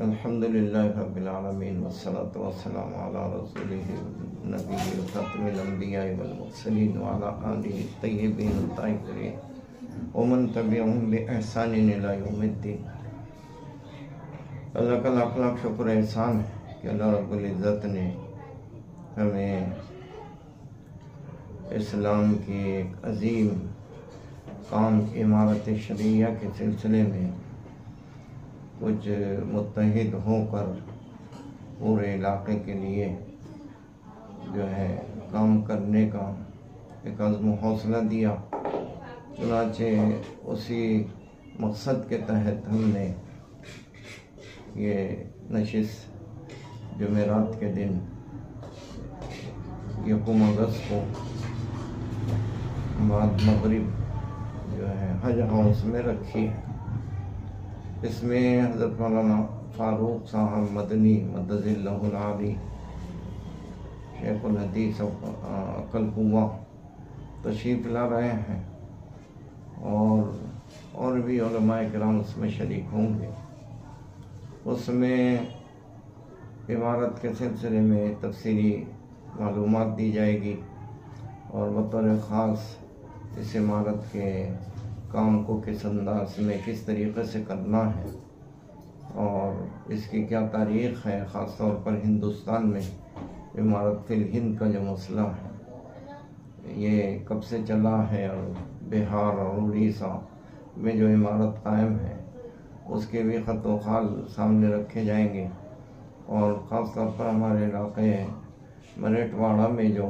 الحمدللہ رب العالمین والصلاة والسلام علی رسولہ نبی خاتم الانبیاء والمرسلین وعلی آلہ الطیبین الطاہرین ومن تبعہم بإحسان الی یوم الدین۔ اللہ کا لاکھ لاکھ شکر احسان ہے کہ اللہ رب العزت نے ہمیں اسلام کی ایک عظیم کام عمارت شریعہ کے سلسلے میں کچھ متحد ہو کر پورے علاقے کے لیے جو ہے کام کرنے کا ایک عزم و حوصلہ دیا۔ چنانچہ اسی مقصد کے تحت ہم نے یہ نشست جمعرات کے دن 1 اگست کو بعد مغرب جو ہے حج ہاؤس میں رکھی ہے۔ اس میں حضرت مولانا فاروق صاحب مدنی مدد اللہ العالی شیخ الحدیث عقل قوہ تشریف لا رہے ہیں اور بھی علماء کرام اس میں شریک ہوں گے۔ اس میں عمارت کے سلسلے میں تفصیلی معلومات دی جائے گی اور بطور خاص اس عمارت کے کام کو کس انداز میں کس طریقے سے کرنا ہے اور اس کی کیا تاریخ ہے، خاص طور پر ہندوستان میں عمارت فی الہند کا جو مسئلہ ہے یہ کب سے چلا ہے، اور بہار اور اڑیسہ میں جو عمارت قائم ہے اس کے بھی خط و خال سامنے رکھے جائیں گے، اور خاص طور پر ہمارے علاقے مریٹھ واڑہ میں جو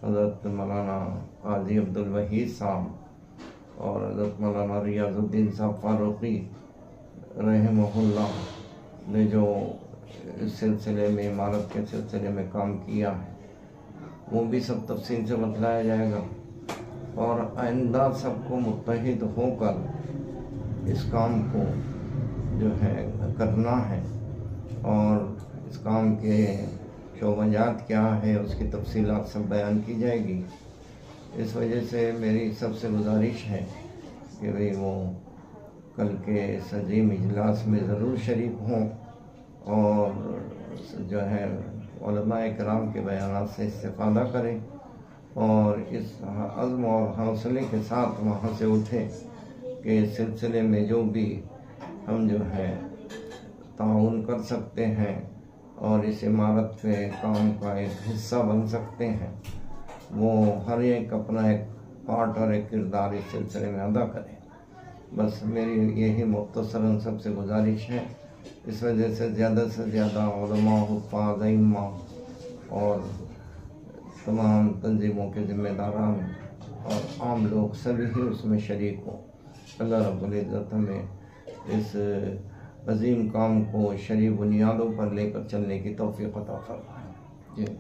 حضرت مولانا قاضی عبدالوحید صاحب اور حضرت مولانا ریاض الدین صاحب فاروقی رحمہ اللہ نے جو اس سلسلے میں عمارت کے سلسلے میں کام کیا ہے وہ بھی سب تفصیل سے بتلایا جائے گا، اور آئندہ سب کو متحد ہو کر اس کام کو جو ہے کرنا ہے، اور اس کام کے شعبہ جات کیا ہے اس کی تفصیلات سب بیان کی جائے گی۔ اس وجہ سے میری سب سے گزارش ہے کہ بھئی وہ کل کے اس عظیم اجلاس میں ضرور شریک ہوں اور جو ہے علماء کرام کے بیانات سے استفادہ کریں، اور اس عزم اور حوصلے کے ساتھ وہاں سے اٹھیں کہ اس سلسلے میں جو بھی ہم جو ہے تعاون کر سکتے ہیں اور اس عمارت کے کام کا ایک حصہ بن سکتے ہیں وہ ہر ایک اپنا ایک پارٹ اور ایک کردار اس سلسلے میں ادا کرے۔ بس میری یہی مختصراً سب سے گزارش ہے۔ اس وجہ سے زیادہ علماء، حفاظ، ائمہ اور تمام تنظیموں کے ذمہ داران اور عام لوگ سبھی ہی اس میں شریک ہوں۔ اللہ رب العزت ہمیں اس عظیم کام کو شرعی بنیادوں پر لے کر چلنے کی توفیق عطا فرمائے۔ جی